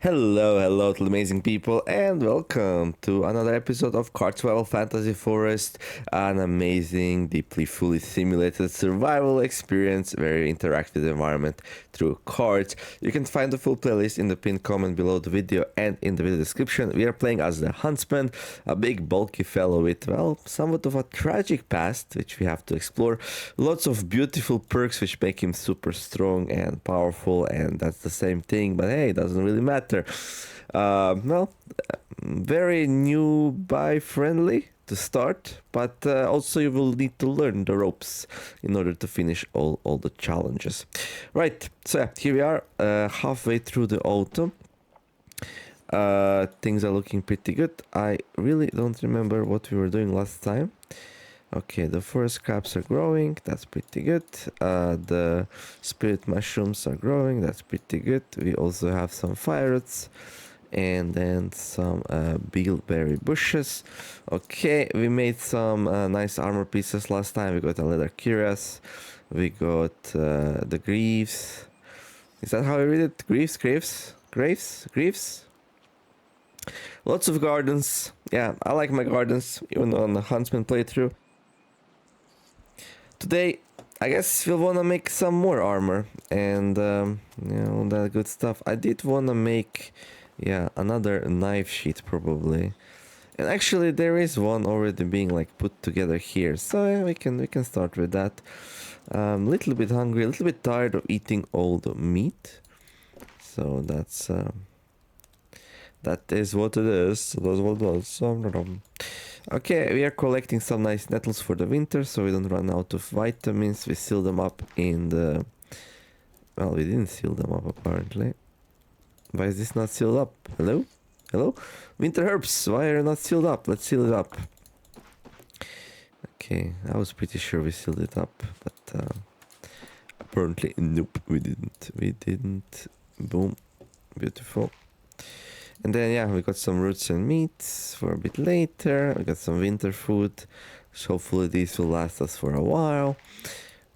Hello to the amazing people, and welcome to another episode of Cartwell Fantasy Forest, an amazing, deeply fully simulated survival experience, very interactive environment through cards. You can find the full playlist in the pinned comment below the video and in the video description. We are playing as the Huntsman, a big bulky fellow with, well, somewhat of a tragic past, which we have to explore. Lots of beautiful perks which make him super strong and powerful, and that's the same thing, but hey, it doesn't really matter. Very newbie friendly to start, but also you will need to learn the ropes in order to finish all the challenges. Right, so yeah, here we are, halfway through the autumn. Things are looking pretty good. I really don't remember what we were doing last time. Okay, the forest crabs are growing, that's pretty good. The spirit mushrooms are growing, that's pretty good. We also have some fire roots and then some beetleberry bushes. Okay, we made some nice armor pieces last time. We got a leather cuirass, we got the greaves. Is that how I read it? Greaves? Lots of gardens. Yeah, I like my gardens, even on the Huntsman playthrough. Today, I guess we'll wanna make some more armor and all that good stuff. I did wanna make, another knife sheet probably, and actually there is one already being like put together here, so yeah, we can start with that. Little bit hungry, a little bit tired of eating all the meat, so that is what it is. That's what it was. Okay, we are collecting some nice nettles for the winter so we don't run out of vitamins. We seal them up in the... Well, we didn't seal them up apparently. Why is this not sealed up? Hello? Hello? Winter herbs, why are you not sealed up? Let's seal it up. Okay, I was pretty sure we sealed it up, but apparently nope, we didn't. Boom. Beautiful. And then, yeah, we got some roots and meats for a bit later. We got some winter food, so hopefully these will last us for a while.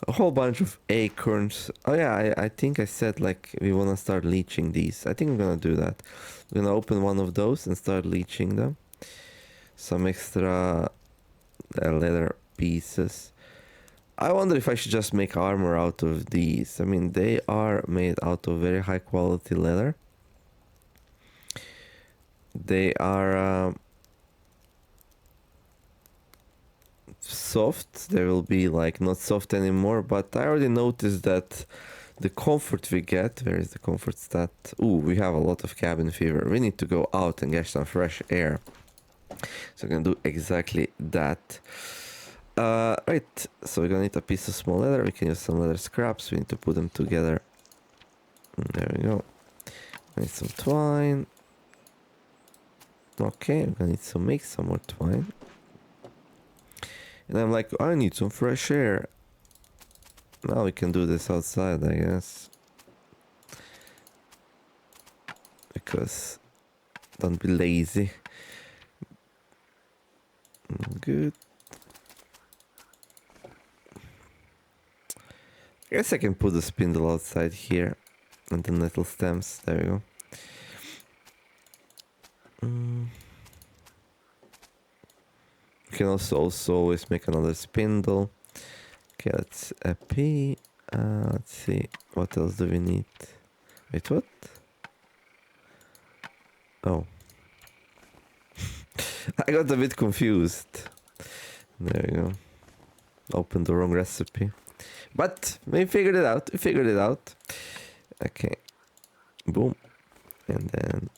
A whole bunch of acorns. Oh yeah, I think I said like we want to start leeching these. I think I'm gonna do that. I'm gonna open one of those and start leeching them. Some extra leather pieces. I wonder if I should just make armor out of these. I mean, they are made out of very high quality leather. They are soft. They will be like not soft anymore, but I already noticed that the comfort we get, where is the comfort stat? Ooh, we have a lot of cabin fever. We need to go out and get some fresh air. So I'm gonna do exactly that. Right, so we're gonna need a piece of small leather. We can use some leather scraps. We need to put them together. There we go. I need some twine. Okay, I'm gonna need to make some more twine. And I'm like, I need some fresh air. Now we can do this outside, I guess. Because don't be lazy. Good. I guess I can put the spindle outside here. And the nettle stems, there we go. You can also always make another spindle. Okay, let's P. Let's see, what else do we need? Wait, what? Oh. I got a bit confused. There you go. Opened the wrong recipe. But we figured it out. Okay. Boom. And then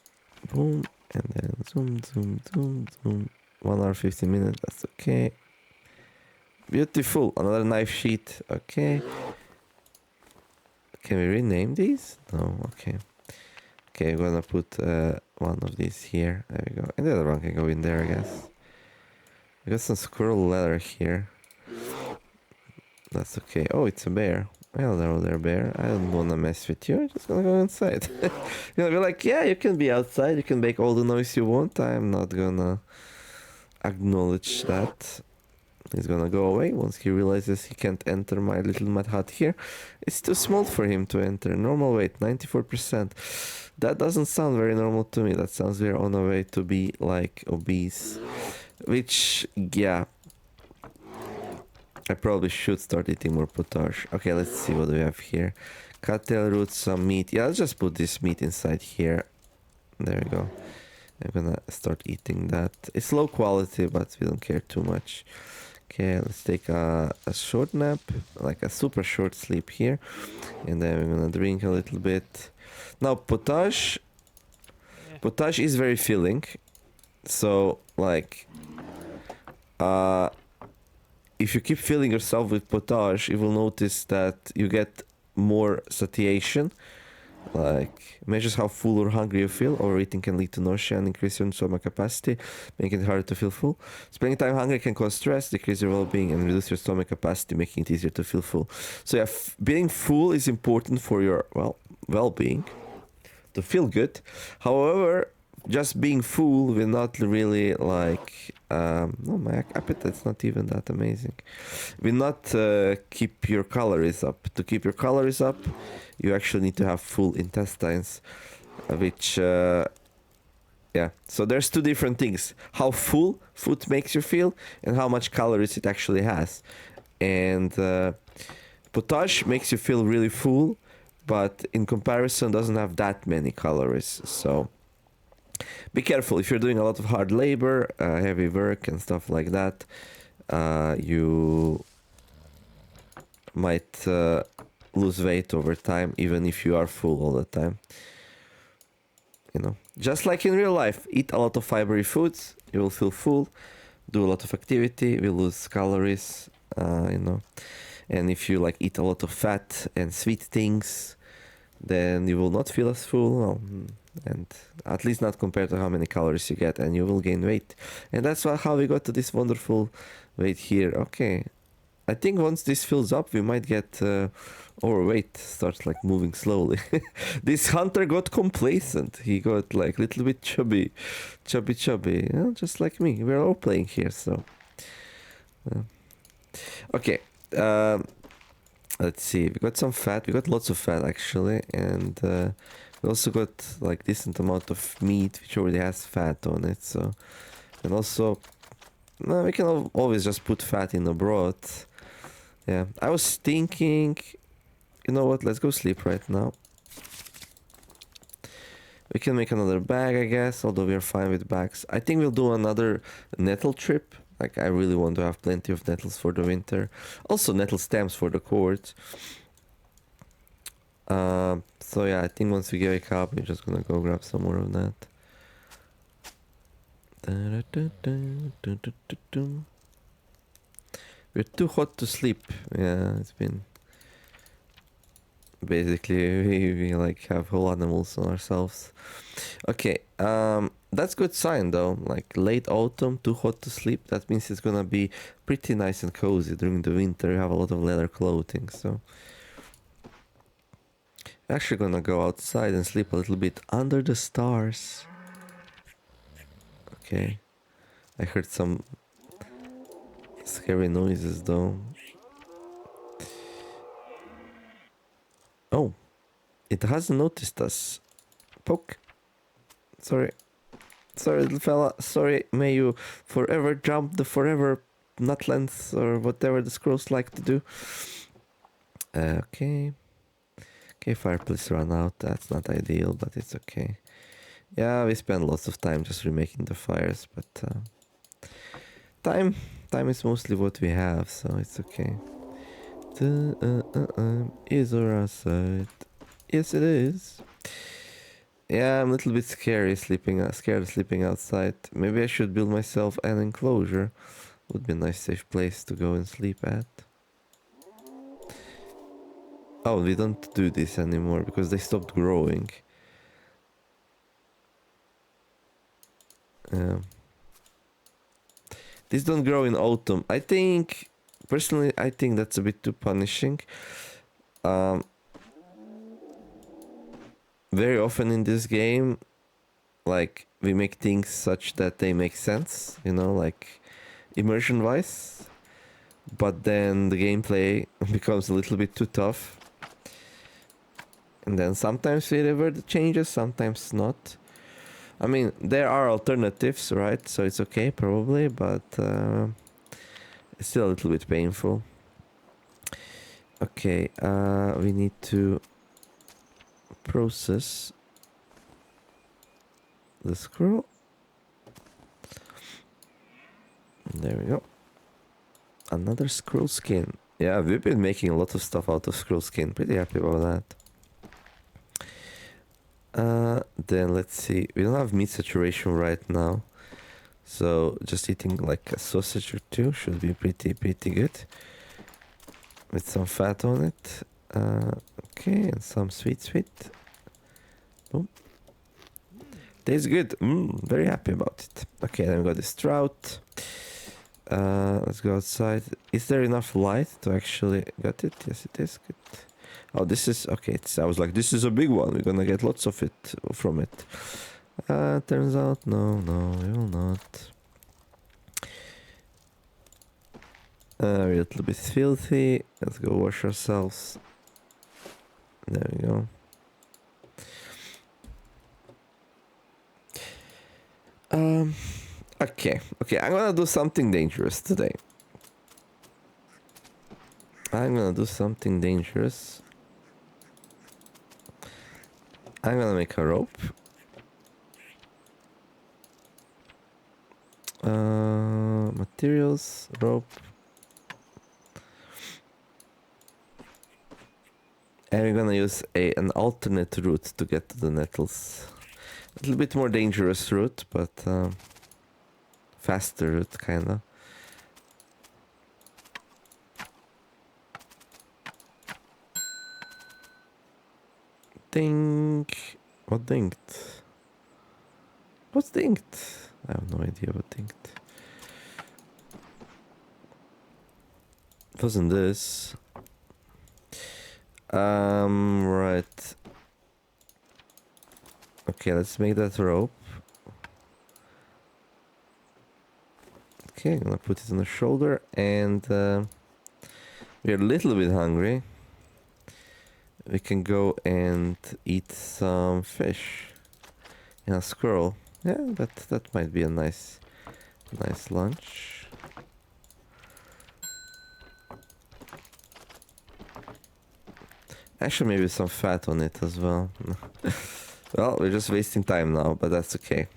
boom. And then zoom. 1 hour 50 minutes, that's okay. Beautiful, another knife sheet, okay. Can we rename these? No, okay. Okay, I'm gonna put one of these here, there we go. And the other one can go in there, I guess. We got some squirrel leather here. That's okay. Oh, it's a bear. Hello there, bear. I don't wanna mess with you. I'm just gonna go inside. You're gonna be like, yeah, you can be outside. You can make all the noise you want. I'm not gonna acknowledge that. He's gonna go away once he realizes he can't enter my little mud hut here. It's too small for him to enter. Normal weight, 94%. That doesn't sound very normal to me. That sounds we're on a way to be like obese. Which, yeah. I probably should start eating more potage. Okay, let's see what we have here. Cattail roots, some meat. Yeah, let's just put this meat inside here. There we go. I'm gonna start eating that. It's low quality, but we don't care too much. Okay, let's take a short nap, like a super short sleep here. And then we're gonna drink a little bit. Now, potage is very filling. So, like, if you keep filling yourself with potage, you will notice that you get more satiation. Like, measures how full or hungry you feel. Overeating can lead to nausea and increase your stomach capacity, making it harder to feel full. Spending time hungry can cause stress, decrease your well-being, and reduce your stomach capacity, making it easier to feel full. So yeah, being full is important for your, well-being, to feel good. However, just being full will not really, like, no, my appetite's not even that amazing. Will not keep your calories up. To keep your calories up, you actually need to have full intestines, which, yeah. So there's two different things. How full food makes you feel and how much calories it actually has. And potage makes you feel really full, but in comparison doesn't have that many calories. So be careful if you're doing a lot of hard labor, heavy work and stuff like that. You might lose weight over time, even if you are full all the time. You know, just like in real life, eat a lot of fibery foods, you will feel full. Do a lot of activity, you will lose calories. You know, and if you like eat a lot of fat and sweet things, then you will not feel as full. Well, and at least not compared to how many calories you get, and you will gain weight. And that's how we got to this wonderful weight here. Okay, I think once this fills up, we might get overweight, starts like moving slowly. This hunter got complacent. He got like a little bit chubby, just like me. We're all playing here, so. Okay, let's see. We got some fat. We got lots of fat actually, and we also got like decent amount of meat, which already has fat on it. So, and also, no, we can always just put fat in the broth. Yeah, I was thinking, you know what? Let's go sleep right now. We can make another bag, I guess, although we're fine with bags. I think we'll do another nettle trip. Like, I really want to have plenty of nettles for the winter. Also, nettle stems for the cord. So yeah, I think once we wake up, we're just gonna go grab some more of that. We're too hot to sleep. Yeah, it's been... Basically, we like have whole animals on ourselves. Okay, that's good sign though. Like late autumn, too hot to sleep. That means it's gonna be pretty nice and cozy during the winter. You have a lot of leather clothing, so... Actually gonna go outside and sleep a little bit under the stars. Okay. I heard some scary noises though. Oh, it hasn't noticed us. Poke. Sorry, little fella. Sorry, may you forever jump the forever nutlands or whatever the squirrels like to do. Okay. Okay, fireplace ran out. That's not ideal, but it's okay. Yeah, we spend lots of time just remaking the fires, but time is mostly what we have, so it's okay. Is our side? Yes, it is. Yeah, I'm a little bit scared sleeping outside. Maybe I should build myself an enclosure. Would be a nice safe place to go and sleep at. Oh, we don't do this anymore because they stopped growing. These don't grow in autumn. Personally, I think that's a bit too punishing. Very often in this game, like, we make things such that they make sense, you know, like, immersion-wise. but then the gameplay becomes a little bit too tough. And then sometimes we revert the changes, sometimes not. I mean, there are alternatives, right? So it's okay, probably, but it's still a little bit painful. Okay, we need to process the scroll. There we go. Another scroll skin. Yeah, we've been making a lot of stuff out of scroll skin. Pretty happy about that. Then let's see. We don't have meat saturation right now, so just eating like a sausage or two should be pretty good. With some fat on it. Okay, and some sweet. Boom. Tastes good. Very happy about it. Okay, then we got this trout. Let's go outside. Is there enough light to actually get it? Yes, it is. Good. Oh, this is okay. I was like, this is a big one. We're gonna get lots of it from it. Turns out, no, we will not. We're a little bit filthy. Let's go wash ourselves. There we go. Okay, I'm gonna do something dangerous today. I'm gonna make a rope. Materials, rope. And we're gonna use an alternate route to get to the nettles. A little bit more dangerous route, but faster route, kinda. Ding! What dinged? What's dinged? I have no idea what dinged. It wasn't this. Right. Okay, let's make that rope. Okay, I'm gonna put it on the shoulder, and we're a little bit hungry. We can go and eat some fish and a squirrel. Yeah, that might be a nice lunch. Actually, maybe some fat on it as well. Well, we're just wasting time now, but that's okay.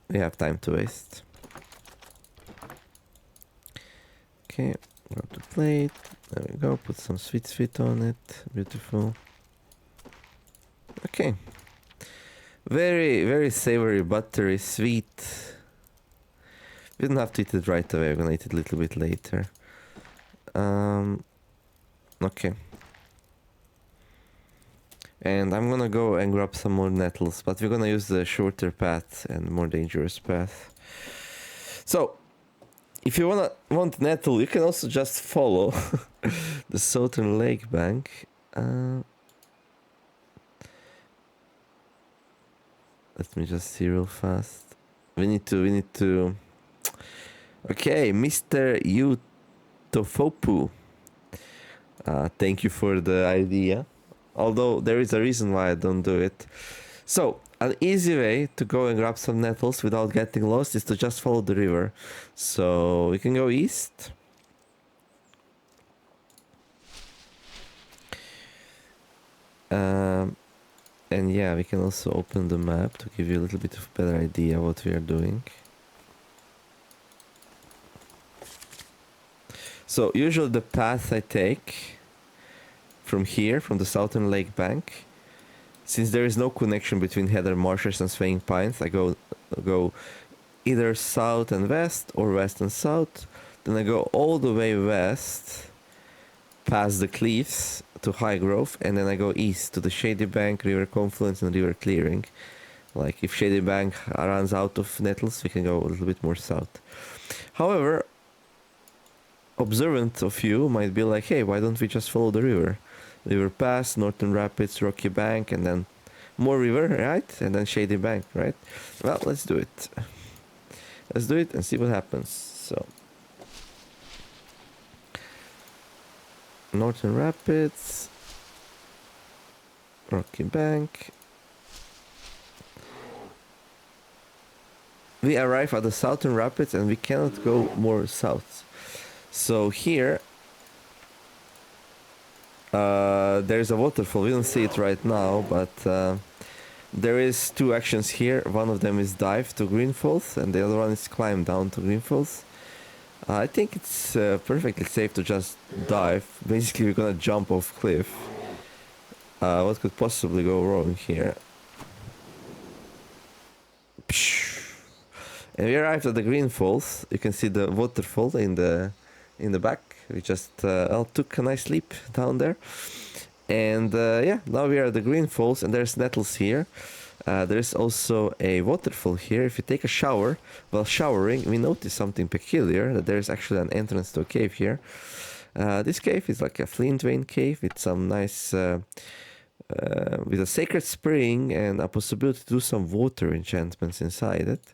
We have time to waste. Okay, grab the plate. There we go. Put some sweet on it. Beautiful. Okay. Very savory, buttery, sweet. We don't have to eat it right away. We're gonna eat it a little bit later. Okay. And I'm gonna go and grab some more nettles, but we're gonna use the shorter path and more dangerous path. So, if you want nettle, you can also just follow the southern lake bank. Let me just see real fast. We need to. Okay, Mr. Utofopu. Thank you for the idea. Although there is a reason why I don't do it. So, an easy way to go and grab some nettles without getting lost is to just follow the river. So, we can go east. And yeah, we can also open the map to give you a little bit of a better idea what we are doing. So, usually the path I take from here, from the southern lake bank, since there is no connection between heather marshes and swaying pines, I go either south and west or west and south. Then I go all the way west past the cliffs to high growth, and then I go east to the shady bank, river confluence, and river clearing. Like if shady bank runs out of nettles, we can go a little bit more south. However, observant of you might be like, hey, why don't we just follow the river? River Pass, Northern Rapids, Rocky Bank, and then more river, right? And then Shady Bank, right? Well, let's do it. Let's do it and see what happens. So, Northern Rapids. Rocky Bank. We arrive at the Southern Rapids and we cannot go more south. So here, there's a waterfall. We don't see it right now, but there is two actions here. One of them is dive to Green Falls, and the other one is climb down to Green Falls. I think it's perfectly safe to just dive. Basically, we're gonna jump off cliff. What could possibly go wrong here? And we arrived at the Green Falls. You can see the waterfall in the back. We just all took a nice leap down there. And yeah, now we are at the Green Falls, and there's nettles here. There's also a waterfall here. If you take a shower while showering, we notice something peculiar, that there's actually an entrance to a cave here. This cave is like a flint vein cave with some nice, with a sacred spring and a possibility to do some water enchantments inside it.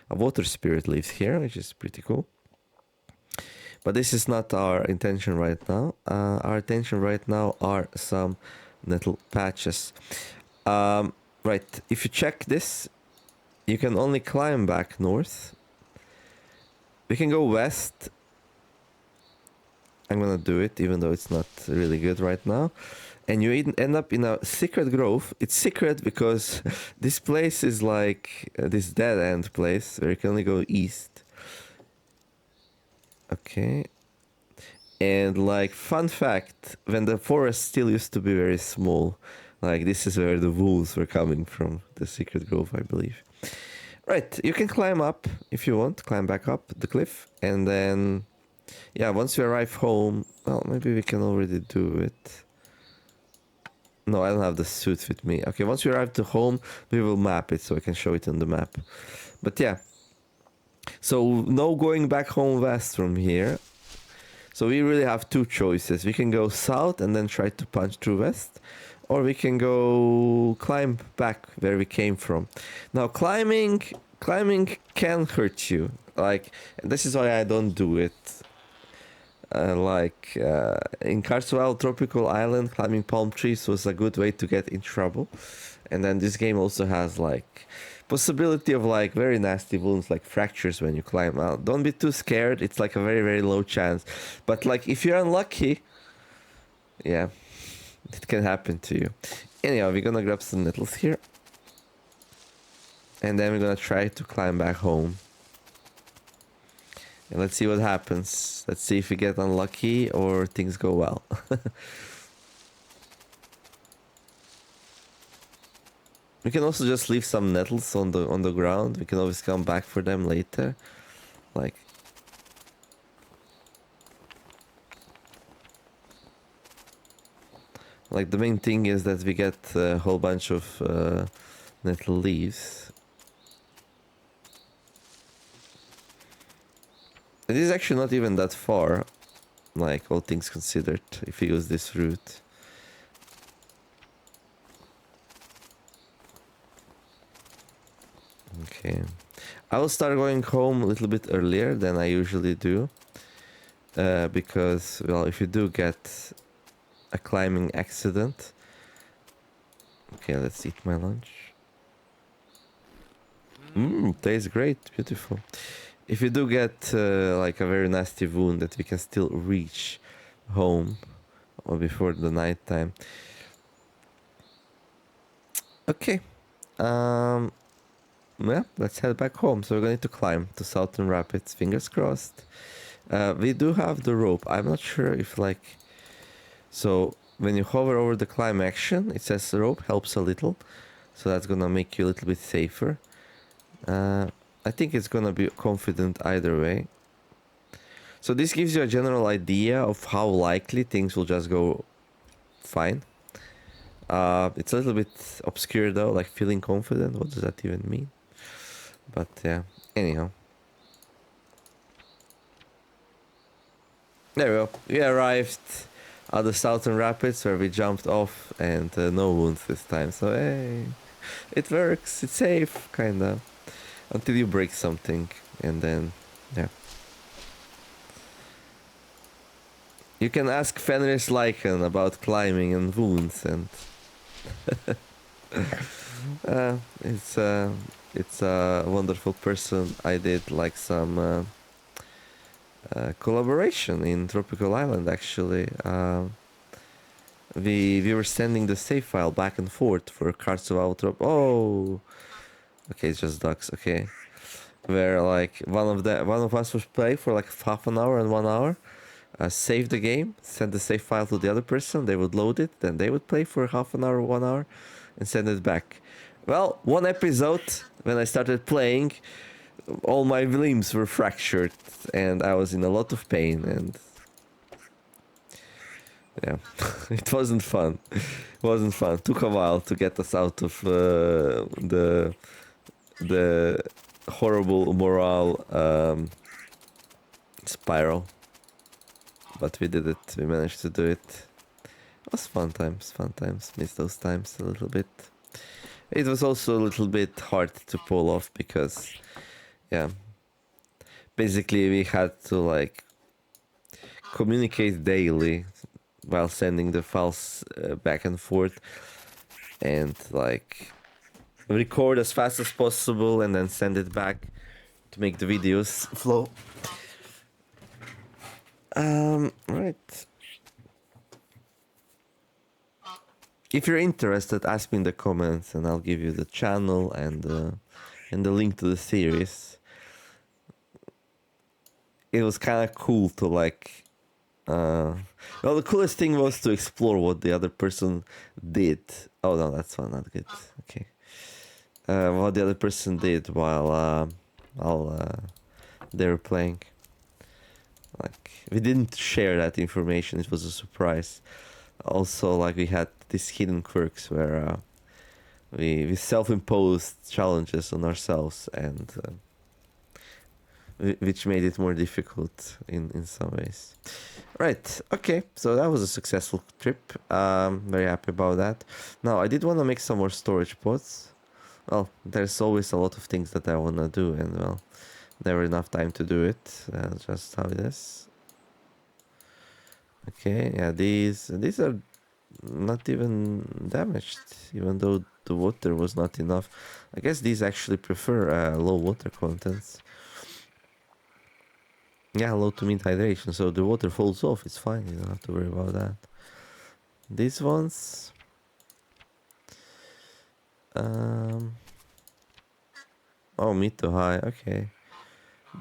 A water spirit lives here, which is pretty cool. But this is not our intention right now. Our intention right now are some nettle patches. Right, if you check this, you can only climb back north. We can go west. I'm gonna do it, even though it's not really good right now. And you end up in a secret grove. It's secret because this place is like this dead end place where you can only go east. Okay. And like fun fact, when the forest still used to be very small, like this is where the wolves were coming from, the secret grove, I believe. Right, you can climb up if you want, climb back up the cliff, and then, yeah, once you arrive home, well, maybe we can already do it. No, I don't have the suit with me. Okay, once we arrive to home, we will map it so I can show it on the map. But yeah, so no going back home west from here. So we really have two choices. We can go south and then try to punch through west, or we can go climb back where we came from. Now climbing can hurt you. Like, this is why I don't do it. In Carswell Tropical Island, climbing palm trees was a good way to get in trouble. And then this game also has like possibility of like very nasty wounds, like fractures when you climb out. Don't be too scared. It's like a very, very low chance. But like if you're unlucky, yeah, it can happen to you. Anyhow, we're gonna grab some nettles here. And then we're gonna try to climb back home. And let's see what happens. Let's see if we get unlucky or things go well. We can also just leave some nettles on the ground. We can always come back for them later. Like the main thing is that we get a whole bunch of nettle leaves. It is actually not even that far, like all things considered, if you use this route. Okay, I will start going home a little bit earlier than I usually do, because, well, if you do get a climbing accident... Okay, let's eat my lunch. Tastes great, beautiful. If you do get like a very nasty wound, that we can still reach home or before the night time. Okay. Yeah, let's head back home. So we're going to climb to Southern Rapids. Fingers crossed. We do have the rope. I'm not sure if like... So when you hover over the climb action, it says the rope helps a little. So that's gonna make you a little bit safer. I think it's gonna be confident either way. So this gives you a general idea of how likely things will just go fine. It's a little bit obscure though, like feeling confident. What does that even mean? But yeah, anyhow. There we go. We arrived at the Southern Rapids where we jumped off, and no wounds this time. So hey, it works. It's safe, kinda. Until you break something, and then, yeah. You can ask Fenris Lycan about climbing and wounds, and uh, it's it's a wonderful person. I did like some collaboration in Tropical Island actually. We were sending the save file back and forth for Cards of Outrop. Oh, okay, it's just ducks. Okay, where like one of us would play for like half an hour and 1 hour, save the game, send the save file to the other person. They would load it, then they would play for half an hour, 1 hour, and send it back. Well, one episode when I started playing, all my limbs were fractured, and I was in a lot of pain, and yeah, it wasn't fun. It wasn't fun. Took a while to get us out of the horrible morale spiral, but we did it. We managed to do it. It was fun times. Fun times. Miss those times a little bit. It was also a little bit hard to pull off because, yeah, basically we had to like communicate daily while sending the files back and forth, and like record as fast as possible and then send it back to make the videos flow. Right. If you're interested, ask me in the comments and I'll give you the channel and the link to the series. It was kind of cool to like well, the coolest thing was to explore what the other person did. Oh no, that's one not good. Okay. What the other person did while they were playing. Like, we didn't share that information. It was a surprise. Also, like, we had these hidden quirks where we self-imposed challenges on ourselves, and which made it more difficult in some ways. Right, okay, so that was a successful trip. Very happy about that. Now, I did want to make some more storage pods. Well, there's always a lot of things that I want to do, and well, never enough time to do it. Just how it is. Okay, yeah, these are not even damaged, even though the water was not enough. I guess these actually prefer low water contents. Yeah, low to mid hydration, so the water falls off, it's fine, you don't have to worry about that. These ones... oh, mid to high, okay.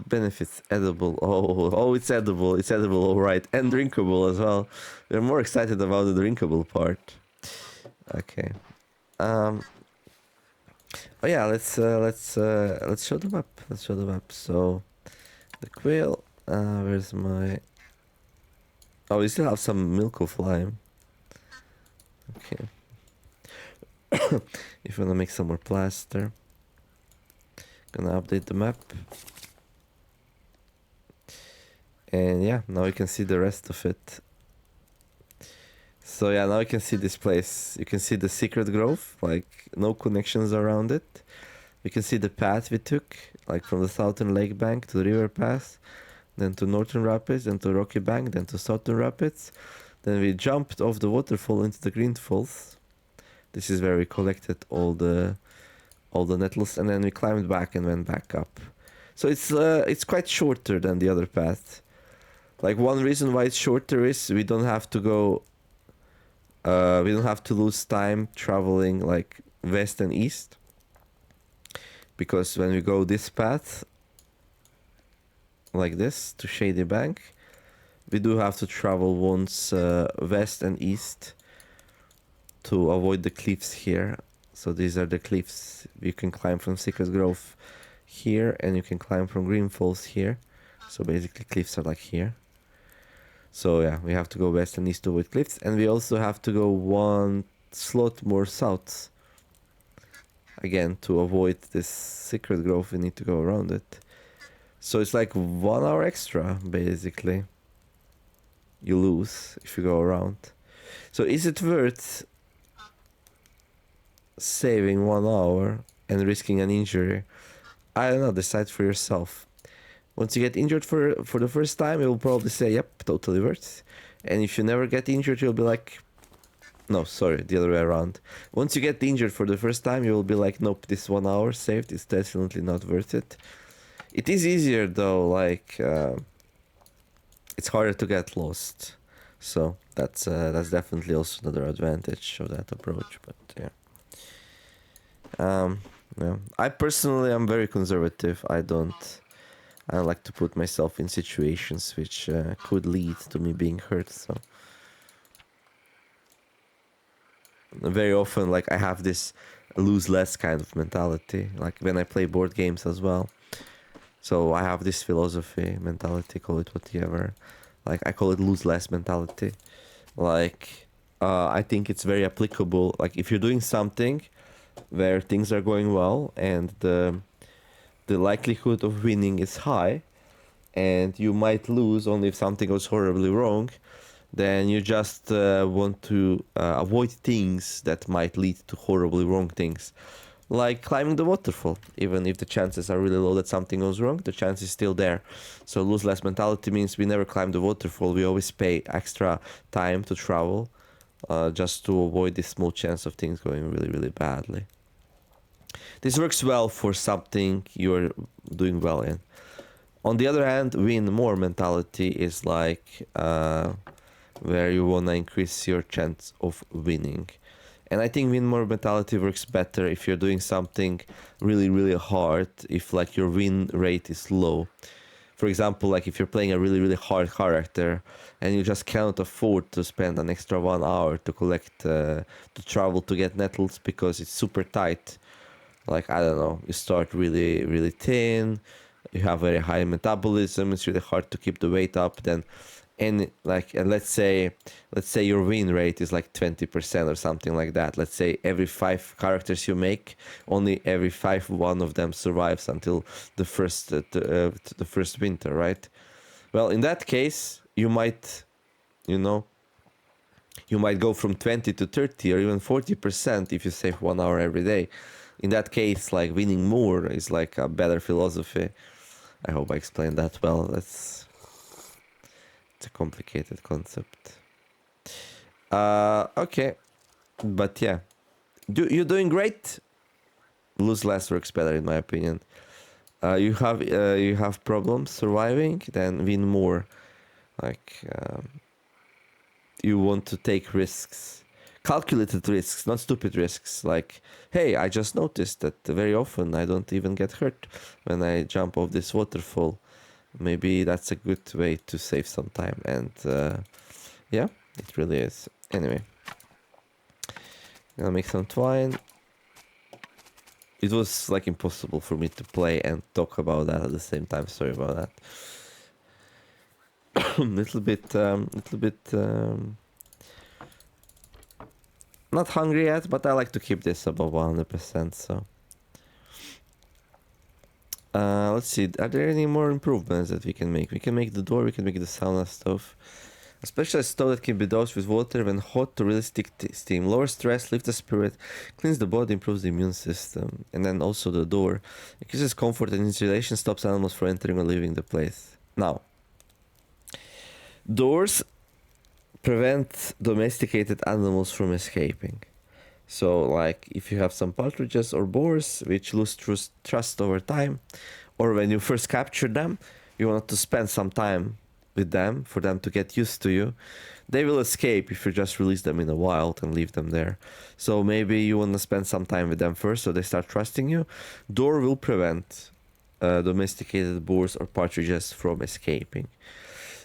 Benefits edible. Oh, it's edible. It's edible, all right, and drinkable as well. We're more excited about the drinkable part. Okay. Oh yeah, let's show the map. Let's show the map. So the quail. Where's my? Oh, we still have some milk of lime. Okay. If you wanna make some more plaster, gonna update the map. And yeah, now you can see the rest of it. So yeah, now you can see this place. You can see the secret grove, like no connections around it. You can see the path we took, like from the southern lake bank to the river path, then to northern rapids, then to rocky bank, then to southern rapids. Then we jumped off the waterfall into the green falls. This is where we collected all the nettles, and then we climbed back and went back up. So it's quite shorter than the other path. Like, one reason why it's shorter is we don't have to go, we don't have to lose time traveling like west and east. Because when we go this path, like this, to Shady Bank, we do have to travel once west and east to avoid the cliffs here. So these are the cliffs. You can climb from Secret Grove here, and you can climb from Green Falls here. So basically cliffs are like here. So yeah, we have to go west and east to avoid cliffs, and we also have to go one slot more south. Again, to avoid this secret grove, we need to go around it. So it's like 1 hour extra, basically. You lose if you go around. So is it worth saving 1 hour and risking an injury? I don't know, decide for yourself. Once you get injured for the first time, you'll probably say, yep, totally worth. And if you never get injured, you'll be like, no, sorry, the other way around. Once you get injured for the first time, you will be like, nope, this 1 hour saved is definitely not worth it. It is easier though, like it's harder to get lost. So that's definitely also another advantage of that approach. But yeah. Yeah. I personally am very conservative. I don't like to put myself in situations which could lead to me being hurt. So very often, like, I have this lose less kind of mentality. Like when I play board games as well. So I have this philosophy, mentality, call it whatever. Like I call it lose less mentality. Like I think it's very applicable. Like if you're doing something where things are going well and the likelihood of winning is high, and you might lose only if something goes horribly wrong, then you just want to avoid things that might lead to horribly wrong things. Like climbing the waterfall. Even if the chances are really low that something goes wrong, the chance is still there. So lose less mentality means we never climb the waterfall. We always pay extra time to travel just to avoid this small chance of things going really, really badly. This works well for something you're doing well in. On the other hand, win more mentality is like where you want to increase your chance of winning. And I think win more mentality works better if you're doing something really, really hard, if like your win rate is low. For example, like if you're playing a really, really hard character and you just cannot afford to spend an extra 1 hour to collect, to travel to get nettles because it's super tight. Like, I don't know, you start really, really thin, you have very high metabolism, it's really hard to keep the weight up, then and let's say your win rate is like 20% or something like that. Let's say every 5 characters you make, only every 5 one of them survives until the first winter, right? Well, in that case, you might go from 20 to 30 or even 40% if you save 1 hour every day. In that case, like winning more is like a better philosophy. I hope I explained that well. It's a complicated concept. Okay, but yeah, you're doing great. Lose less works better in my opinion. You have problems surviving, then win more. Like you want to take risks, calculated risks, not stupid risks. Like, hey, I just noticed that very often I don't even get hurt when I jump off this waterfall. Maybe that's a good way to save some time. And yeah, it really is. Anyway, gonna make some twine. It was like impossible for me to play and talk about that at the same time. Sorry about that. little bit not hungry yet, but I like to keep this above 100%. So let's see. Are there any more improvements that we can make? We can make the door. We can make the sauna stove. A specialized stove that can be dosed with water when hot to realistic steam. Lower stress, lifts the spirit, cleans the body, improves the immune system. And then also the door. Increases comfort and insulation, stops animals from entering or leaving the place. Now, doors prevent domesticated animals from escaping. So, like, if you have some partridges or boars which lose trust over time, or when you first capture them, you want to spend some time with them for them to get used to you, they will escape if you just release them in the wild and leave them there. So maybe you want to spend some time with them first so they start trusting you. Door will prevent domesticated boars or partridges from escaping.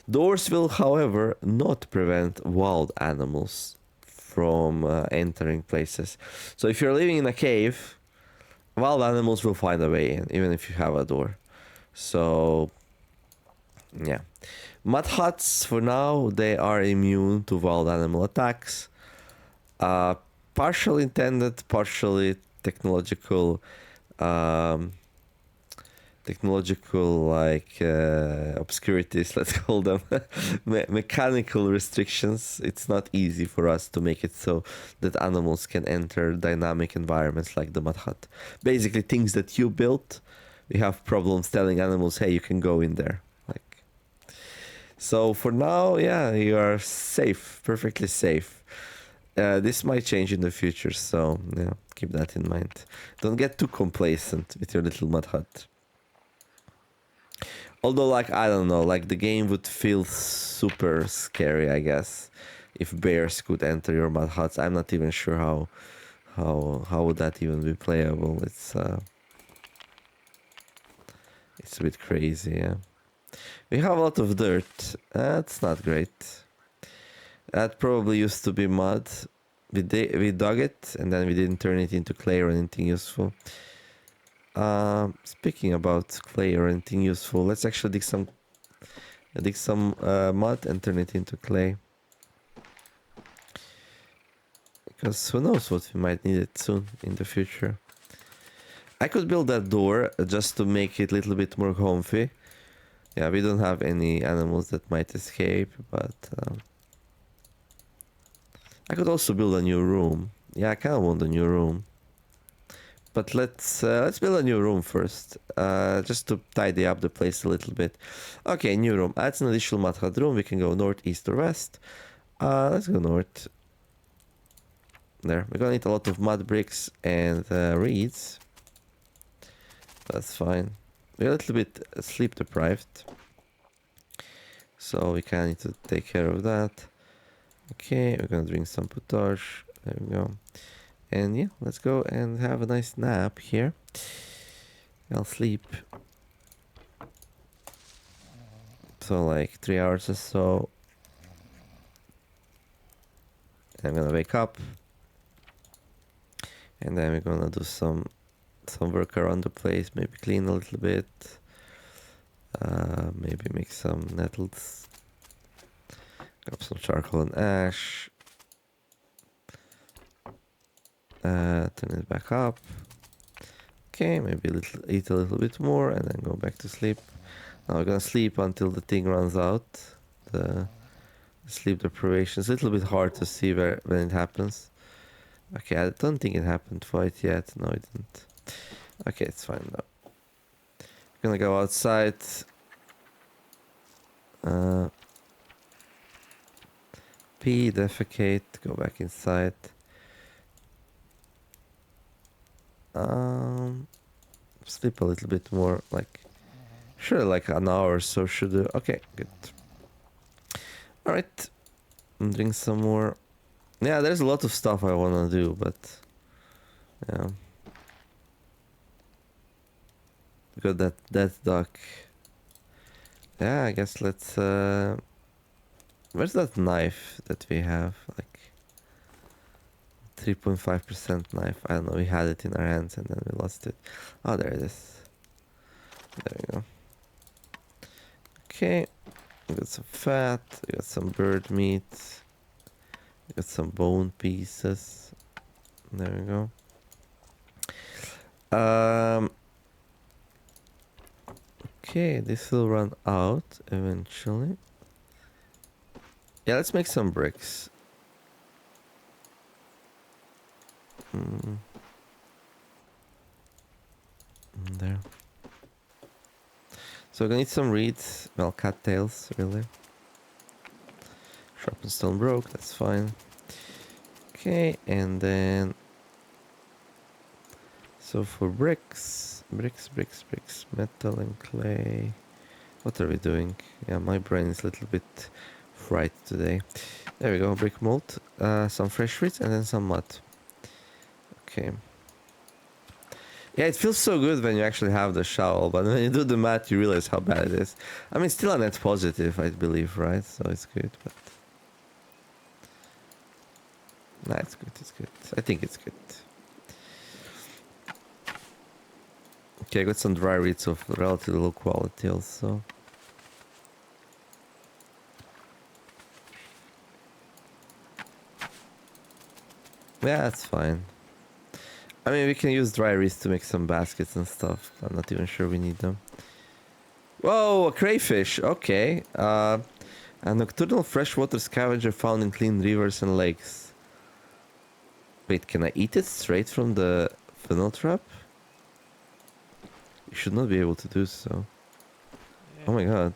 Doors will, however, not prevent wild animals from entering places. So if you're living in a cave, wild animals will find a way in, even if you have a door. So, yeah. Mud huts, for now, they are immune to wild animal attacks. Partially intended, partially technological like obscurities, let's call them. Mechanical restrictions. It's not easy for us to make it so that animals can enter dynamic environments like the mud hut. Basically things that you built, we have problems telling animals, hey, you can go in there. Like, So for now, yeah, you are safe, perfectly safe. This might change in the future, so yeah, keep that in mind. Don't get too complacent with your little mud hut. Although, like, I don't know, like the game would feel super scary, I guess, if bears could enter your mud huts. I'm not even sure how would that even be playable. It's a bit crazy, yeah. We have a lot of dirt. That's not great. That probably used to be mud. We dug it and then we didn't turn it into clay or anything useful. Speaking about clay or anything useful, let's actually dig some mud and turn it into clay. Because who knows what we might need it soon in the future. I could build that door just to make it a little bit more comfy. Yeah, we don't have any animals that might escape, but I could also build a new room. Yeah, I kind of want a new room. But let's build a new room first, just to tidy up the place a little bit. Okay, new room. Adds an additional mud hut room. We can go north, east, or west. Let's go north. There. We're gonna need a lot of mud bricks and reeds. That's fine. We're a little bit sleep deprived, so we kind of need to take care of that. Okay, we're gonna drink some potage. There we go. And yeah, let's go and have a nice nap here. I'll sleep. So like 3 hours or so. I'm gonna wake up. And then we're gonna do some work around the place, maybe clean a little bit. Maybe make some nettles. Grab some charcoal and ash. Turn it back up. Okay, maybe eat a little bit more and then go back to sleep. Now we're gonna sleep until the thing runs out. The sleep deprivation is a little bit hard to see when it happens. Okay, I don't think it happened quite yet. No, it didn't. Okay, it's fine now. We're gonna go outside. Pee, defecate, go back inside. Sleep a little bit more, like, sure, like an hour or so should do. Okay, good. Alright, drink some more. Yeah, there's a lot of stuff I wanna do, but yeah. Got that duck. Yeah, I guess let's where's that knife that we have? Like 3.5% knife. I don't know, we had it in our hands and then we lost it. Oh, there it is. There we go. Okay, we got some fat, we got some bird meat, we got some bone pieces. There we go. Okay, this will run out eventually. Yeah, let's make some bricks. There. So we're gonna need some reeds. Well, cattails, really. Sharpened stone broke, that's fine. Okay, and then... So for bricks, metal and clay. What are we doing? Yeah, my brain is a little bit fried today. There we go, brick mold, some fresh reeds and then some mud. Okay. Yeah, it feels so good when you actually have the shovel, but when you do the math, you realize how bad it is. I mean, still a net positive, I believe, right? So it's good, but... Nah, it's good, it's good. I think it's good. Okay, I got some dry reeds of relatively low quality also. Yeah, that's fine. I mean, we can use dry reeds to make some baskets and stuff. I'm not even sure we need them. Whoa, a crayfish. Okay. A nocturnal freshwater scavenger found in clean rivers and lakes. Wait, can I eat it straight from the funnel trap? You should not be able to do so. Yeah. Oh my god.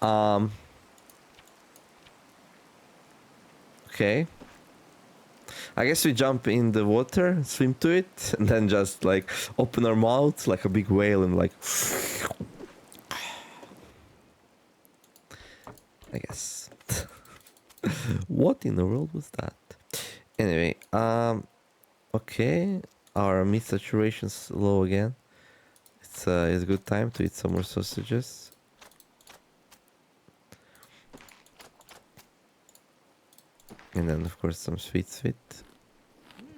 Um. Okay. I guess we jump in the water, swim to it, and then just like open our mouths like a big whale and like. I guess. What in the world was that? Anyway, okay. Our meat saturation's low again. It's a good time to eat some more sausages. And then of course some sweet.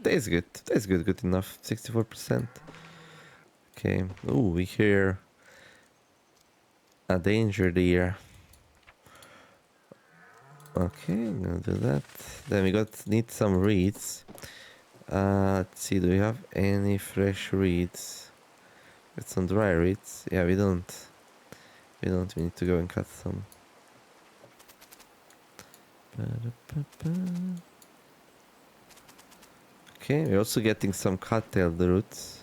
Tastes good, good enough. 64%. Okay. Ooh, we hear a danger deer. Okay, gonna do that. Then we need some reeds. Let's see, do we have any fresh reeds? Got some dry reeds. Yeah, we don't. We need to go and cut some. Okay, we're also getting some cut-tailed roots.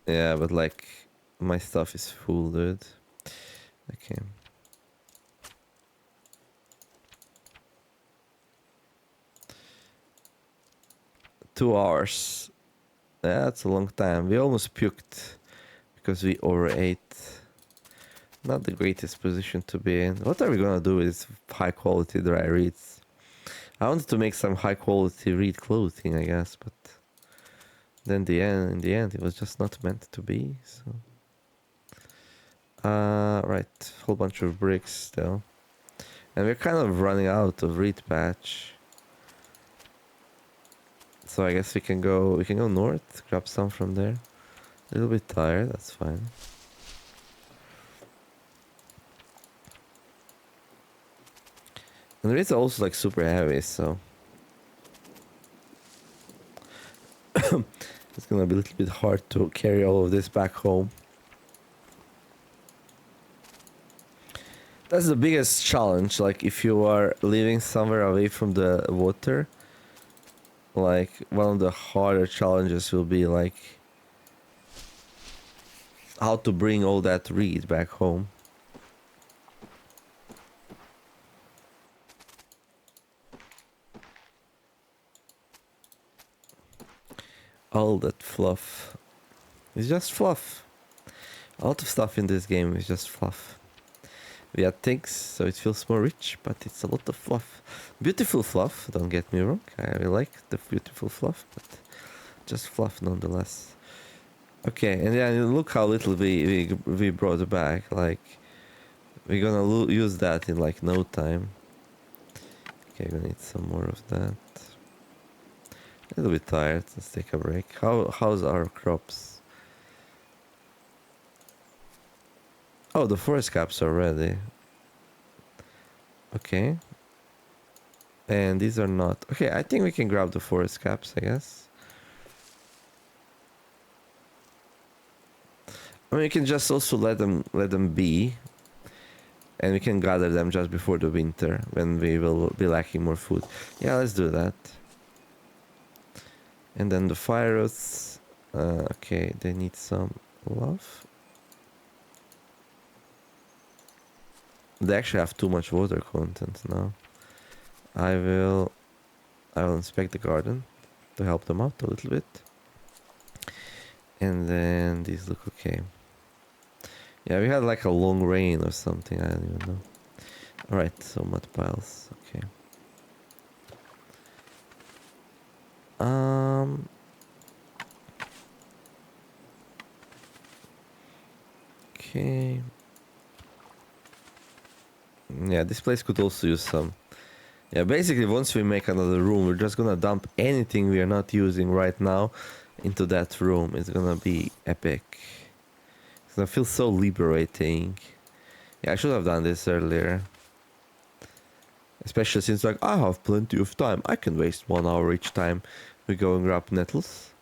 Yeah, but like my stuff is full, dude. Okay. Two hours. Yeah, that's a long time. We almost puked because we overate. Not the greatest position to be in. What are we gonna do with high quality dry reeds? I wanted to make some high quality reed clothing, I guess, but then in the end, it was just not meant to be. So, right, whole bunch of bricks still, and we're kind of running out of reed patch. So I guess we can go north, grab some from there. A little bit tired, that's fine. And the reeds are also like super heavy, so it's gonna be a little bit hard to carry all of this back home. That's the biggest challenge, like if you are living somewhere away from the water, like one of the harder challenges will be like how to bring all that reed back home. All that fluff. It's just fluff. A lot of stuff in this game is just fluff. We add things so it feels more rich, but it's a lot of fluff. Beautiful fluff, don't get me wrong. I like the beautiful fluff, but just fluff nonetheless. Okay, and then look how little we brought back. Like, we're gonna use that in like no time. Okay, we're gonna need some more of that. A little bit tired. Let's take a break. How's our crops? Oh, the forest caps are ready. Okay. And these are not. Okay, I think we can grab the forest caps, I guess. I mean, we can just also let them be, and we can gather them just before the winter when we will be lacking more food. Yeah, let's do that. And then the fire roots. Okay, they need some love. They actually have too much water content now. I will inspect the garden to help them out a little bit. And then these look okay. Yeah, we had like a long rain or something, I don't even know. Alright, so mud piles, okay. Okay. Yeah, this place could also use some. Yeah, basically once we make another room, we're just gonna dump anything we are not using right now into that room. It's gonna be epic. It's gonna feel so liberating. Yeah, I should have done this earlier. Especially since like I have plenty of time. I can waste 1 hour each time we go and grab nettles.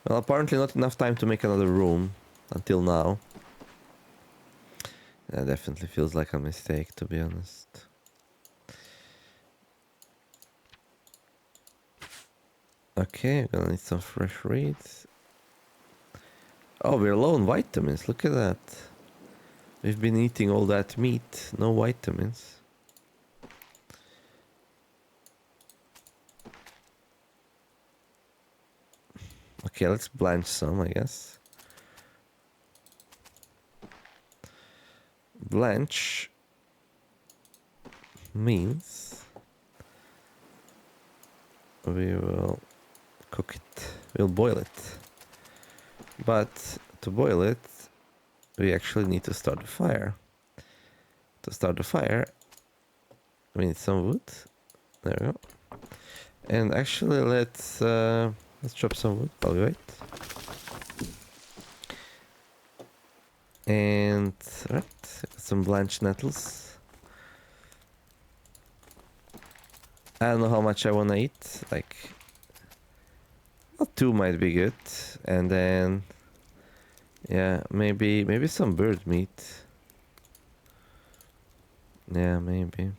Well, apparently not enough time to make another room until now. That definitely feels like a mistake, to be honest. Okay, I'm gonna need some fresh reeds. Oh, we're low on vitamins, look at that. We've been eating all that meat, no vitamins. Okay, let's blanch some, I guess. Blanch means we will cook it. We'll boil it. But to boil it, we actually need to start the fire. To start the fire, we need some wood. There we go. And actually, let's chop some wood. I'll wait. And right, some blanched nettles. I don't know how much I wanna eat. Like, well, 2 might be good. And then, yeah, maybe some bird meat. Yeah, maybe.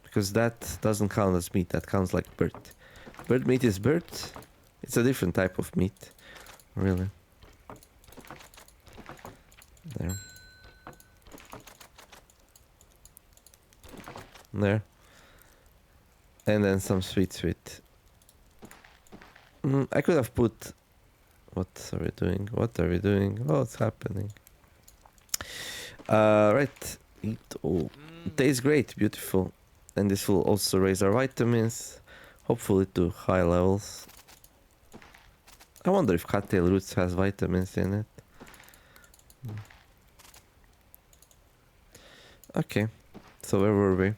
Because that doesn't count as meat. That counts like bird. Bird meat is bird. It's a different type of meat, really. There. There. And then some sweet. I could have put... What are we doing? What are we doing? What's happening? Right. Eat all. It tastes great. Beautiful. And this will also raise our vitamins. Hopefully to high levels. I wonder if cattail roots has vitamins in it. Okay. So where were we?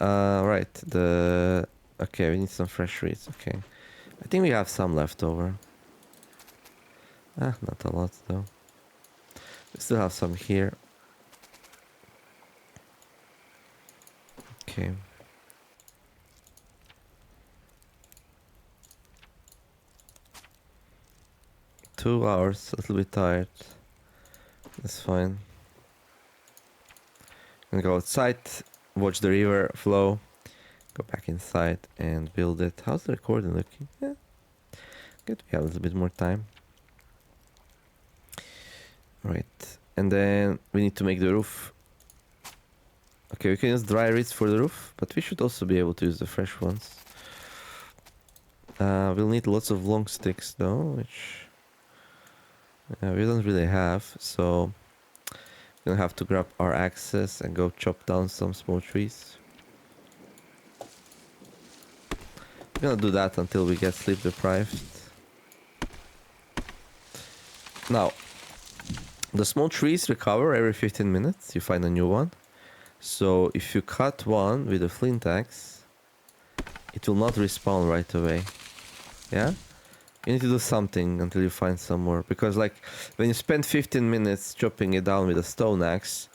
Right. Okay, we need some fresh reeds. Okay. I think we have some left over. Not a lot though. We still have some here. Okay. Two hours, a little bit tired. That's fine. Gonna go outside, watch the river flow, go back inside and build it. How's the recording looking? Yeah. Good, we have a little bit more time. Right. And then we need to make the roof. Okay, we can use dry reeds for the roof, but we should also be able to use the fresh ones. We'll need lots of long sticks though, which we don't really have, so we're gonna have to grab our axes and go chop down some small trees. We're gonna do that until we get sleep deprived. Now, the small trees recover every 15 minutes, you find a new one. So if you cut one with a flint axe, it will not respawn right away. Yeah? You need to do something until you find some more. Because like, when you spend 15 minutes chopping it down with a stone axe,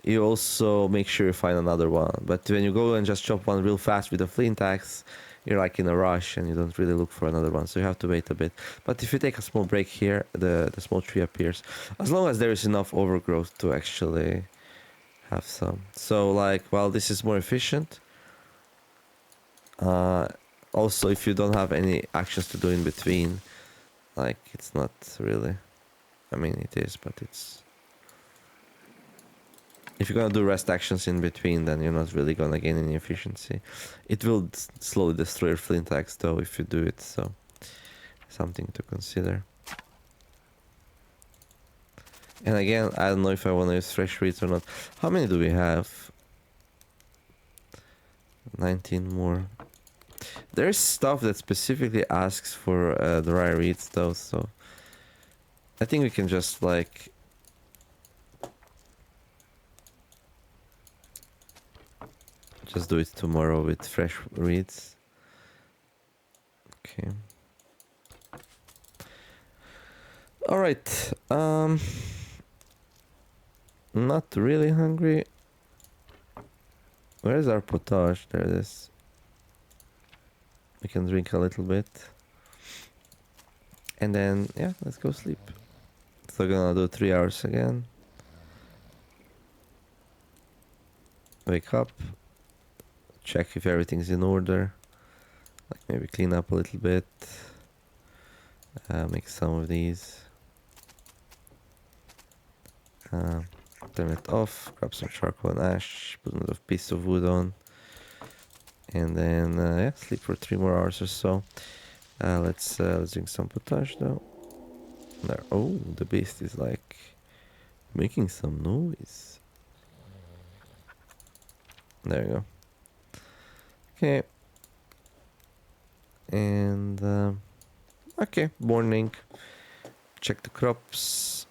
you also make sure you find another one. But when you go and just chop one real fast with a flint axe, you're like in a rush and you don't really look for another one. So you have to wait a bit. But if you take a small break here, the small tree appears. As long as there is enough overgrowth to actually have some. So like, while this is more efficient, also if you don't have any actions to do in between, like it's not really, I mean it is, but it's, if you're gonna do rest actions in between, then you're not really gonna gain any efficiency. It will slowly destroy your flint axe though if you do it, so something to consider. And again, I don't know if I want to use fresh reeds or not. How many do we have? 19 more. There's stuff that specifically asks for dry reeds though, so I think we can just like just do it tomorrow with fresh reeds. Okay. All right. Not really hungry. Where's our potage? There it is. We can drink a little bit. And then, yeah, let's go sleep. So gonna do 3 hours again. Wake up. Check if everything's in order. Like maybe clean up a little bit. Make some of these. Turn it off, grab some charcoal and ash, put another piece of wood on, and then yeah, sleep for 3 more hours or so. Let's drink some potash though. There. Oh, the beast is like making some noise. There you go. Okay. And okay, morning. Check the crops.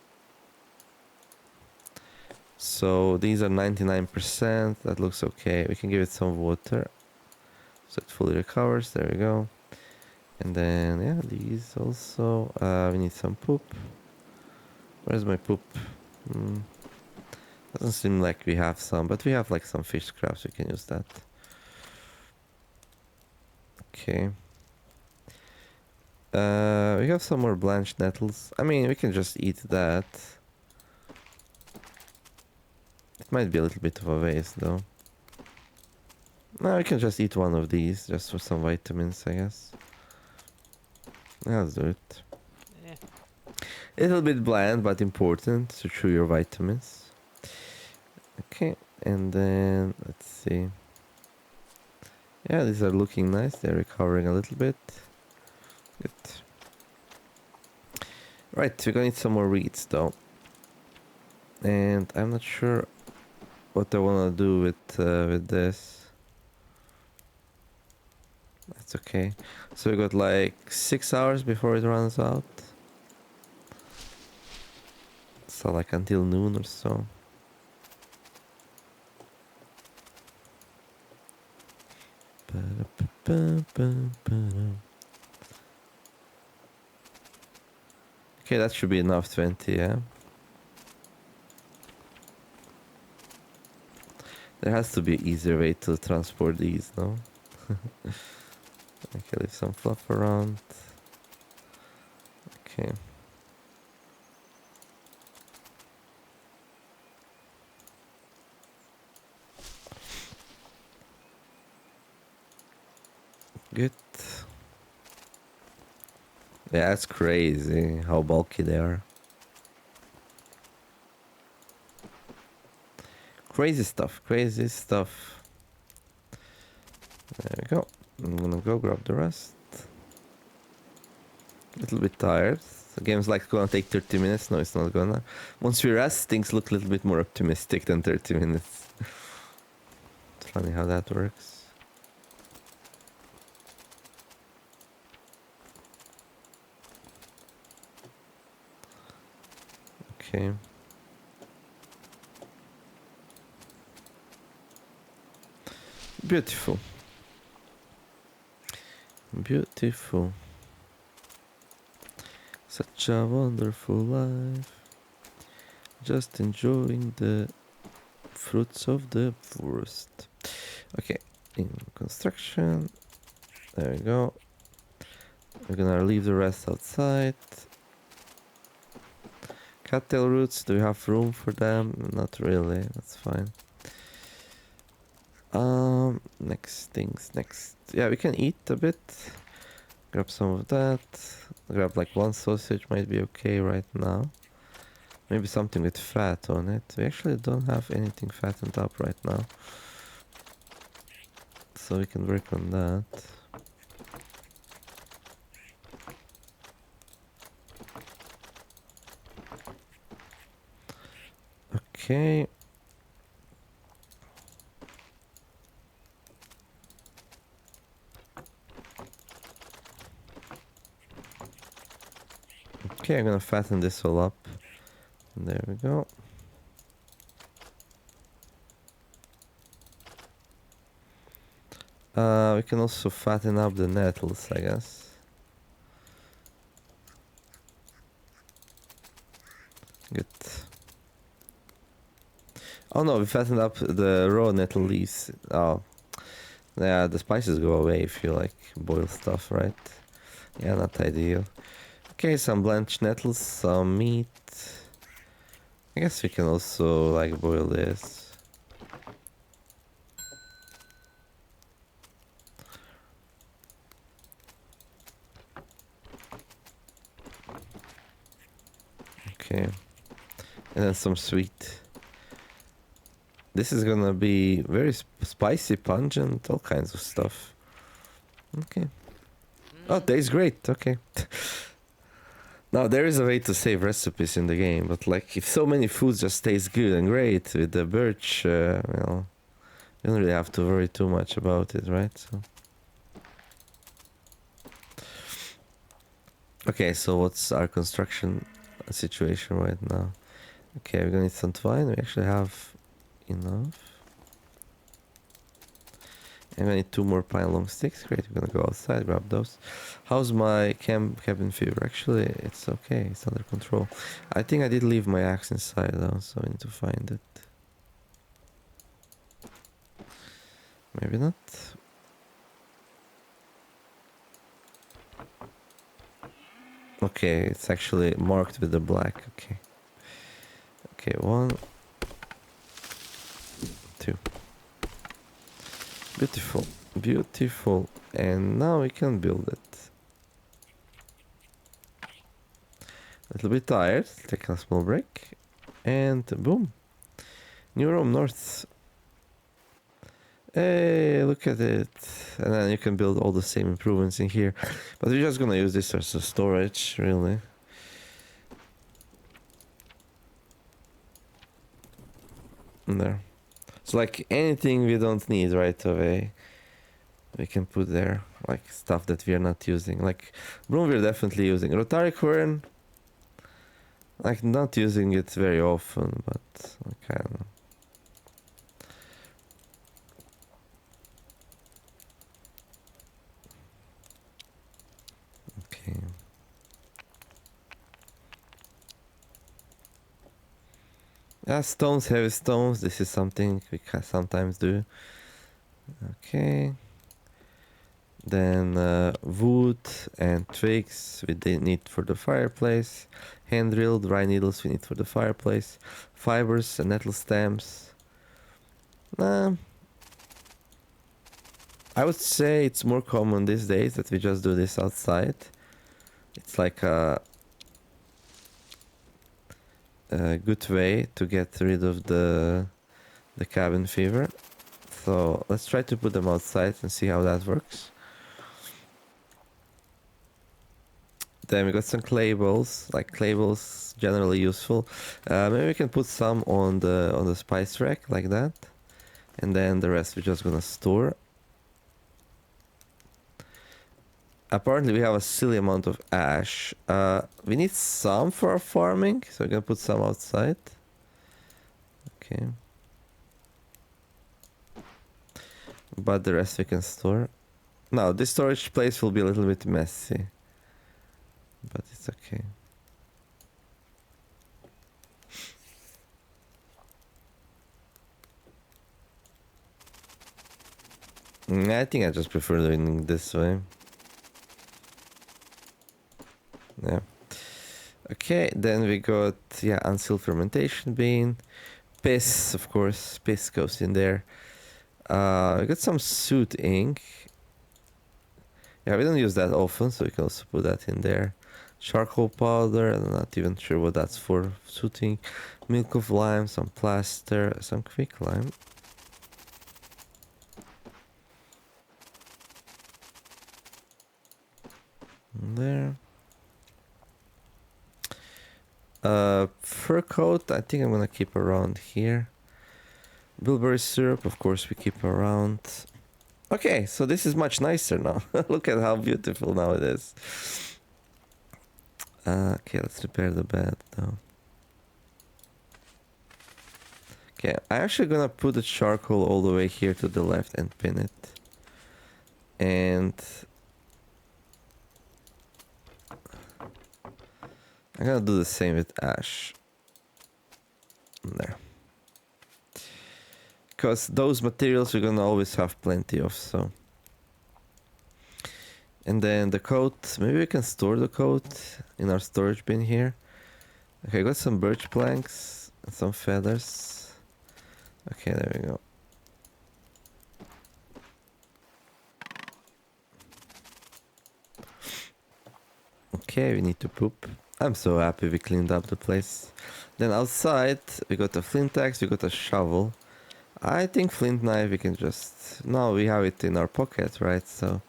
So these are 99%. That looks okay. We can give it some water so it fully recovers. There we go. And then yeah, these also. We need some poop. Where's my poop? Doesn't seem like we have some, but we have like some fish scraps. We can use that. Okay. We have some more blanched nettles. I mean, we can just eat that. It might be a little bit of a waste though. No, we can just eat one of these just for some vitamins, I guess. Yeah, let's do it. Eh. A little bit bland, but important to chew your vitamins. Okay, and then let's see. Yeah, these are looking nice. They're recovering a little bit. Good. Right, we're gonna need some more reeds though. And I'm not sure what I wanna do with this. That's okay. So we got like 6 hours before it runs out. So like until noon or so. Okay, that should be enough, 20, yeah? There has to be an easier way to transport these, no? Okay, leave some fluff around. Okay. Good. Yeah, that's crazy how bulky they are. Crazy stuff, crazy stuff. There we go. I'm gonna go grab the rest. A little bit tired. The game's like gonna take 30 minutes. No, it's not gonna. Once we rest, things look a little bit more optimistic than 30 minutes. It's funny how that works. Okay. Beautiful. Beautiful. Such a wonderful life. Just enjoying the fruits of the forest. Okay, in construction. There we go. We're gonna leave the rest outside. Cattail roots, do we have room for them? Not really, that's fine. Next things, next. Yeah, we can eat a bit. Grab some of that. Grab like one sausage, might be okay right now. Maybe something with fat on it. We actually don't have anything fattened up right now. So we can work on that. Okay. Okay, I'm gonna fatten this all up. There we go. We can also fatten up the nettles, I guess. Good. Oh no, we fattened up the raw nettle leaves. Oh, yeah, the spices go away if you like boil stuff, right? Yeah, not ideal. Okay, some blanched nettles, some meat. I guess we can also like boil this. Okay. And then some sweet. This is gonna be very spicy, pungent, all kinds of stuff. Okay. Oh, tastes great. Okay. Now, there is a way to save recipes in the game, but like, if so many foods just taste good and great with the birch, well, you don't really have to worry too much about it, right? So. Okay, so what's our construction situation right now? Okay, we're gonna need some twine. We actually have enough. And I need 2 more pine long sticks. Great, we're gonna go outside, grab those. How's my cabin fever? Actually, it's okay. It's under control. I think I did leave my axe inside though, so I need to find it. Maybe not. Okay, it's actually marked with the black. Okay. Okay, 1, 2. Beautiful. Beautiful. And now we can build it. A little bit tired. Take a small break. And boom. New room north. Hey, look at it. And then you can build all the same improvements in here. But we're just gonna use this as a storage, really. There. So like anything we don't need right away, we can put there. Like stuff that we are not using. Like broom we're definitely using. Rotary quern, like not using it very often, but I don't know. Okay. Yeah, stones, heavy stones. This is something we can sometimes do. Okay. Then wood and twigs we need for the fireplace. Hand drilled dry needles we need for the fireplace. Fibers and nettle stems. I would say it's more common these days that we just do this outside. It's like a good way to get rid of the cabin fever. So let's try to put them outside and see how that works. Then we got some clay balls, like clay balls generally useful. Maybe we can put some on the spice rack like that, and then the rest we're just gonna store. Apparently we have a silly amount of ash. We need some for our farming, so we're gonna put some outside. Okay. But the rest we can store. Now this storage place will be a little bit messy, but it's okay. I think I just prefer doing it this way. Yeah. Okay, then we got, yeah, unsealed fermentation bean. Piss, of course. Piss goes in there. We got some soot ink. Yeah, we don't use that often, so we can also put that in there. Charcoal powder, I'm not even sure what that's for. Soot ink. Milk of lime, some plaster, some quick lime. There. Fur coat, I think I'm gonna keep around here. Bilberry syrup, of course, we keep around. Okay, so this is much nicer now. Look at how beautiful now it is. Okay, let's repair the bed though. Okay, I'm actually gonna put the charcoal all the way here to the left and pin it. And I'm gonna do the same with ash. There. Because those materials we're gonna always have plenty of, so. And then the coat, maybe we can store the coat in our storage bin here. Okay, got some birch planks and some feathers. Okay, there we go. Okay, we need to poop. I'm so happy we cleaned up the place. Then outside, we got a flint axe, we got a shovel. I think flint knife we can just... No, we have it in our pocket, right? So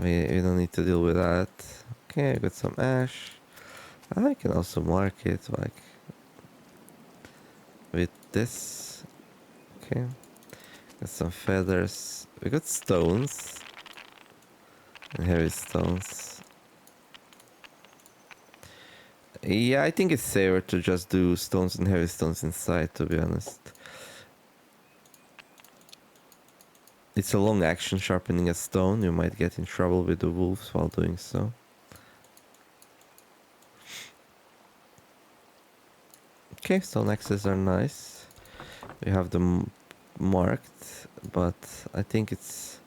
we don't need to deal with that. Okay, we got some ash. I can also mark it like with this. Okay. Got some feathers. We got stones. And heavy stones. Yeah, I think it's safer to just do stones and heavy stones inside, to be honest. It's a long action sharpening a stone. You might get in trouble with the wolves while doing so. Okay, stone axes are nice. We have them marked, but I think it's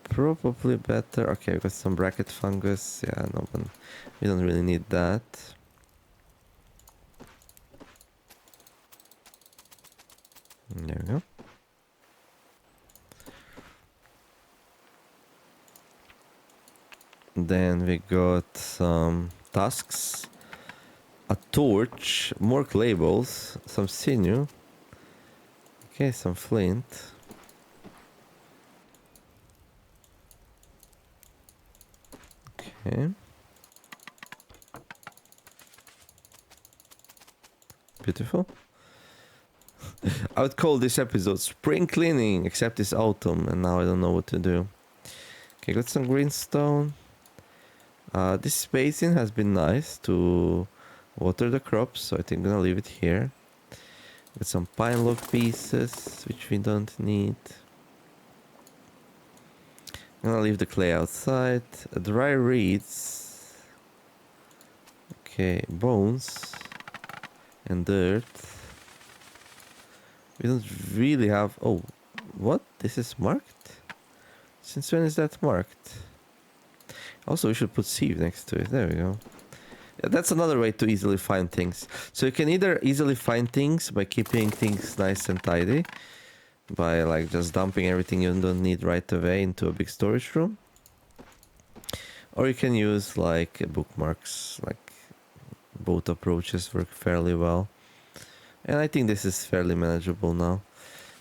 probably better. Okay, we got some bracket fungus. Yeah, no, but we don't really need that. There we go. Then we got some tusks, a torch, more clay balls, some sinew. Okay, some flint. Okay. Beautiful. I would call this episode spring cleaning, except it's autumn and now I don't know what to do. Okay, got some greenstone. This basin has been nice to water the crops, so I think I'm gonna leave it here. Got some pine log pieces, which we don't need. I'm gonna leave the clay outside. Dry reeds. Okay, bones. And dirt. We don't really have... Oh, what? This is marked? Since when is that marked? Also, we should put sieve next to it. There we go. Yeah, that's another way to easily find things. So you can either easily find things by keeping things nice and tidy, by like just dumping everything you don't need right away into a big storage room, or you can use like bookmarks. Like both approaches work fairly well, and I think this is fairly manageable now.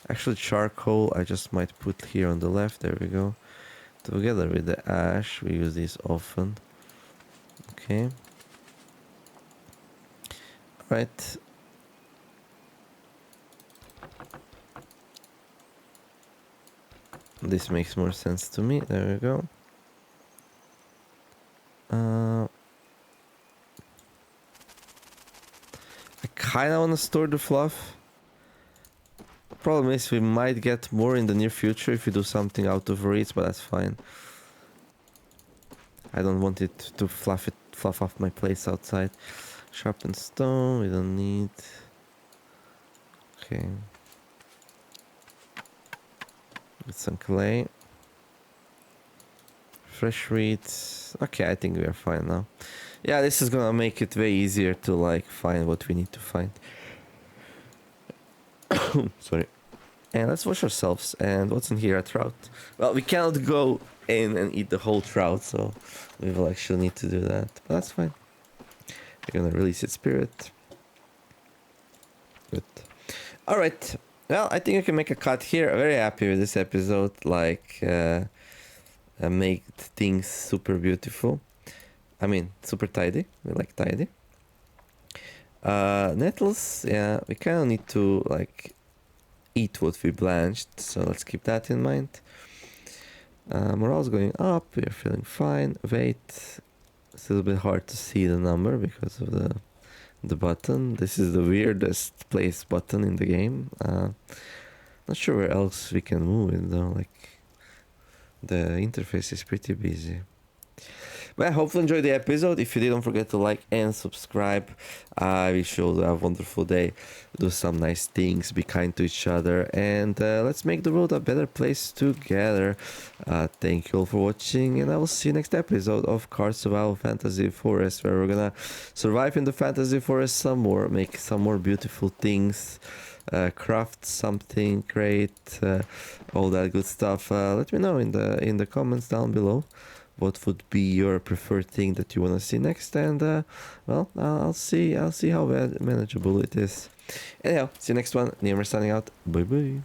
Actually, charcoal I just might put here on the left. There we go. Together with the ash, we use these often. Okay. Right. This makes more sense to me. There we go. I kind of want to store the fluff. Problem is we might get more in the near future if we do something out of reach, but that's fine. I don't want it to fluff off my place outside. Sharpened stone, we don't need. Okay. Get some clay. Fresh reeds. Okay, I think we are fine now. Yeah, this is gonna make it way easier to like find what we need to find. Sorry. And let's wash ourselves. And what's in here? A trout. Well, we cannot go in and eat the whole trout, so we will actually need to do that. But that's fine. We're gonna release its spirit. Good. Alright. Well, I think I can make a cut here. I'm very happy with this episode. Like, make things super beautiful. I mean, super tidy. We like tidy. Nettles, yeah, we kind of need to like eat what we blanched, so let's keep that in mind. Morale's going up, we're feeling fine. Weight, it's a little bit hard to see the number because of the button. This is the weirdest placed button in the game. Not sure where else we can move it though, like the interface is pretty busy. But I hope you enjoyed the episode. If you did, don't forget to like and subscribe. I wish you all have a wonderful day. Do some nice things. Be kind to each other. And let's make the world a better place together. Thank you all for watching. And I will see you next episode of Card Survival Fantasy Forest, where we're gonna survive in the Fantasy Forest some more. Make some more beautiful things. Craft something great. All that good stuff. Let me know in the comments down below what would be your preferred thing that you want to see next, and well, I'll see how manageable it is. Anyhow, see you next one. Neymar signing out. Bye bye.